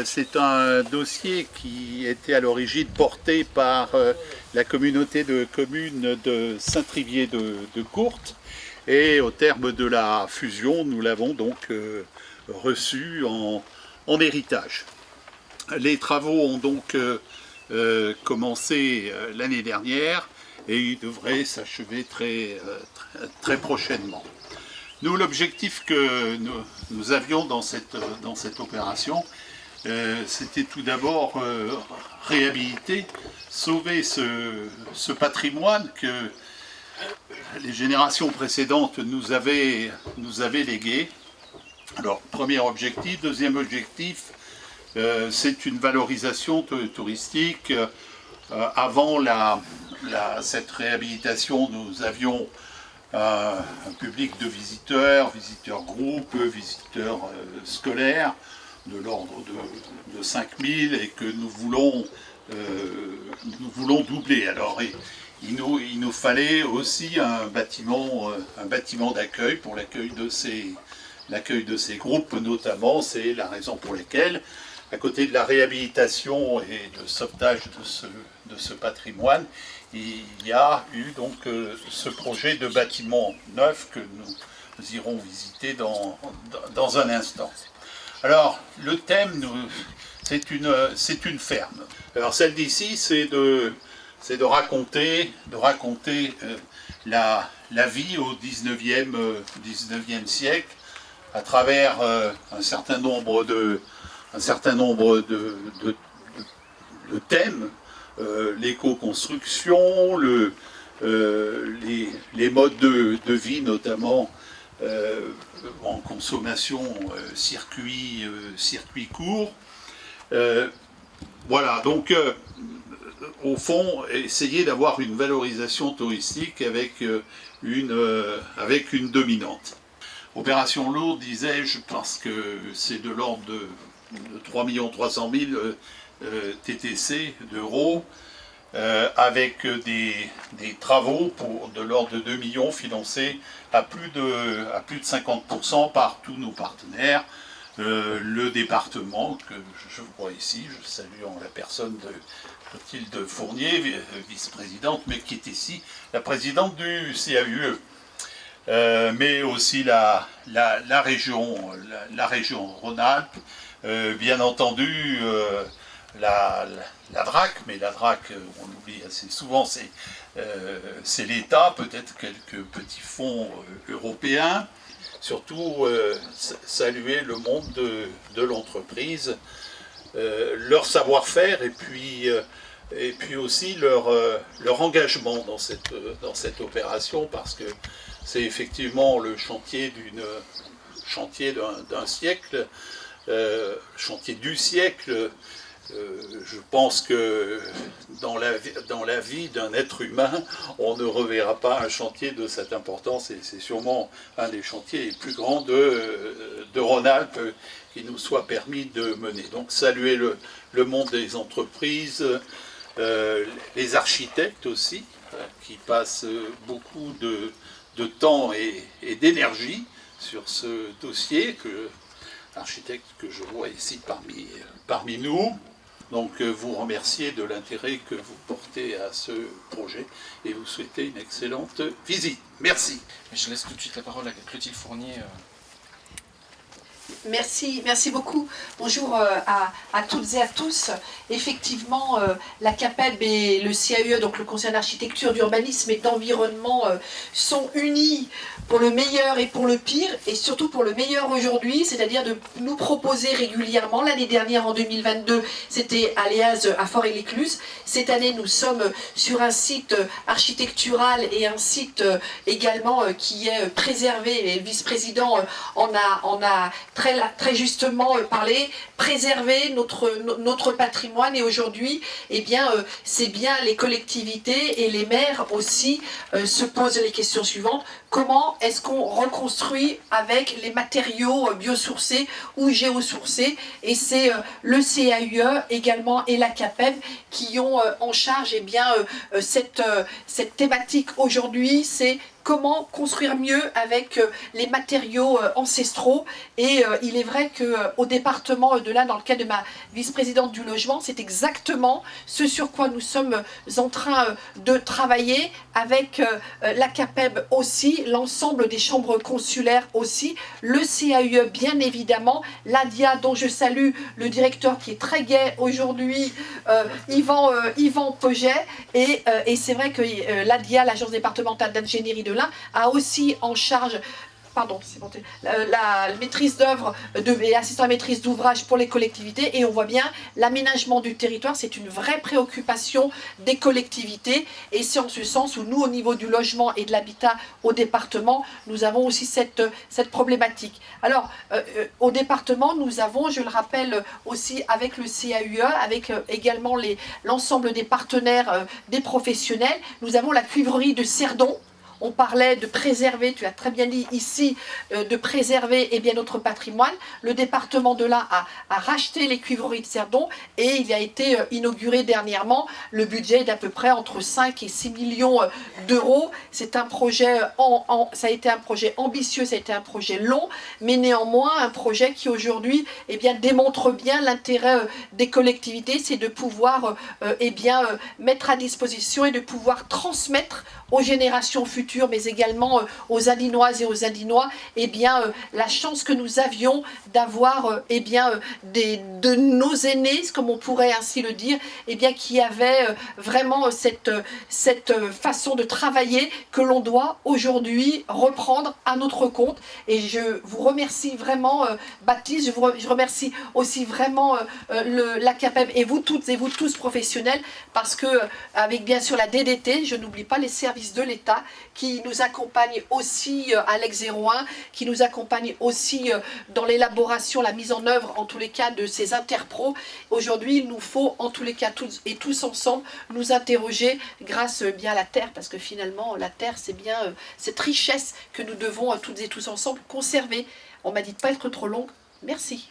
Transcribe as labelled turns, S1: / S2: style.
S1: C'est un dossier qui était à l'origine porté par la communauté de communes de Saint-Trivier de Courtes, et au terme de la fusion, nous l'avons donc reçu en héritage. Les travaux ont donc commencé l'année dernière et ils devraient s'achever très prochainement. Nous, l'objectif que nous avions dans cette opération, c'était tout d'abord réhabiliter, sauver ce patrimoine que les générations précédentes nous avaient légué. Alors, premier objectif. Deuxième objectif, c'est une valorisation touristique. Avant cette réhabilitation, nous avions un public de visiteurs groupes, visiteurs scolaires, de l'ordre de 5000 et que nous voulons doubler. Alors il nous fallait aussi un bâtiment d'accueil pour l'accueil de ces groupes notamment. C'est la raison pour laquelle, à côté de la réhabilitation et de sauvetage de ce patrimoine, il y a eu donc ce projet de bâtiment neuf que nous irons visiter dans un instant. Alors, le thème, c'est une ferme. Alors, celle d'ici, c'est de raconter la vie au 19e siècle à travers un certain nombre de thèmes, l'éco-construction, les modes de vie notamment, en consommation circuit court. Voilà, donc au fond, essayer d'avoir une valorisation touristique avec une dominante. Opération lourde, disais-je, parce que c'est de l'ordre de 3 300 000 TTC d'euros, avec des travaux de l'ordre de 2 millions financés à plus de 50% par tous nos partenaires. Le département, que je vois ici, je salue en la personne de Clotilde Fournier, vice-présidente, mais qui est ici la présidente du CAUE. Mais aussi la région Rhône-Alpes, bien entendu la DRAC, mais la DRAC, on oublie assez souvent, c'est l'État, peut-être quelques petits fonds européens. Surtout saluer le monde de l'entreprise, leur savoir-faire et puis aussi leur engagement dans cette opération, parce que c'est effectivement le chantier d'un siècle, chantier du siècle. Je pense que dans la vie d'un être humain, on ne reverra pas un chantier de cette importance, et c'est sûrement un des chantiers les plus grands de Rhône-Alpes qui nous soit permis de mener. Donc saluer le monde des entreprises, les architectes aussi, qui passent beaucoup de temps et d'énergie sur ce dossier, architecte que je vois ici parmi nous. Donc vous remercier de l'intérêt que vous portez à ce projet et vous souhaiter une excellente visite. Merci.
S2: Je laisse tout de suite la parole à Clotilde Fournier.
S3: Merci beaucoup. Bonjour à toutes et à tous. Effectivement, la CAPEB et le CAUE, donc le Conseil d'architecture, d'urbanisme et d'environnement, sont unis pour le meilleur et pour le pire, et surtout pour le meilleur aujourd'hui, c'est-à-dire de nous proposer régulièrement. L'année dernière, en 2022, c'était à l'EAZ à Forêt-l'Écluse. Cette année, nous sommes sur un site architectural et un site également qui est préservé. Et le vice-président en a très justement parlé, préserver notre patrimoine. Et aujourd'hui, eh bien, c'est bien les collectivités et les maires aussi se posent les questions suivantes. Comment est-ce qu'on reconstruit avec les matériaux biosourcés ou géosourcés? Et c'est le CAUE également et la CAPEB qui ont en charge, eh bien, cette thématique aujourd'hui. C'est comment construire mieux avec les matériaux ancestraux. Et il est vrai qu'au département de l'Ain, dans le cadre de ma vice-présidente du logement, c'est exactement ce sur quoi nous sommes en train de travailler avec la CAPEB aussi, l'ensemble des chambres consulaires aussi, le CAUE bien évidemment, l'ADIA dont je salue le directeur qui est très gai aujourd'hui, Yvan Poget, et c'est vrai que l'ADIA, l'agence départementale d'ingénierie de l'Ain, a aussi en charge la maîtrise d'œuvre et assistant à maîtrise d'ouvrage pour les collectivités, et on voit bien l'aménagement du territoire, c'est une vraie préoccupation des collectivités, et c'est en ce sens où nous, au niveau du logement et de l'habitat au département, nous avons aussi cette problématique. Alors, au département, nous avons, je le rappelle aussi avec le CAUE, avec également l'ensemble des partenaires, des professionnels, nous avons la cuivrerie de Cerdon. On parlait de préserver, tu as très bien dit ici, de préserver notre patrimoine. Le département de l'Ain a racheté les cuivreries de Cerdon et il a été inauguré dernièrement. Le budget est d'à peu près entre 5 et 6 millions d'euros. C'est un projet, ça a été un projet ambitieux, ça a été un projet long, mais néanmoins un projet qui aujourd'hui démontre bien l'intérêt des collectivités, c'est de pouvoir mettre à disposition et de pouvoir transmettre aux générations futures, mais également aux Indinoises et aux Indinois, la chance que nous avions d'avoir de nos aînés, comme on pourrait ainsi le dire, qui avaient vraiment cette façon de travailler que l'on doit aujourd'hui reprendre à notre compte. Et je vous remercie vraiment, Baptiste, je remercie aussi vraiment la CAPEB et vous toutes et vous tous professionnels, parce que avec bien sûr la DDT, je n'oublie pas les services de l'État qui nous accompagnent aussi, Alex 01, qui nous accompagne aussi dans l'élaboration, la mise en œuvre en tous les cas de ces interpros. Aujourd'hui, il nous faut en tous les cas toutes et tous ensemble nous interroger grâce à la terre, parce que finalement la terre c'est bien cette richesse que nous devons toutes et tous ensemble conserver. On m'a dit de ne pas être trop longue. Merci.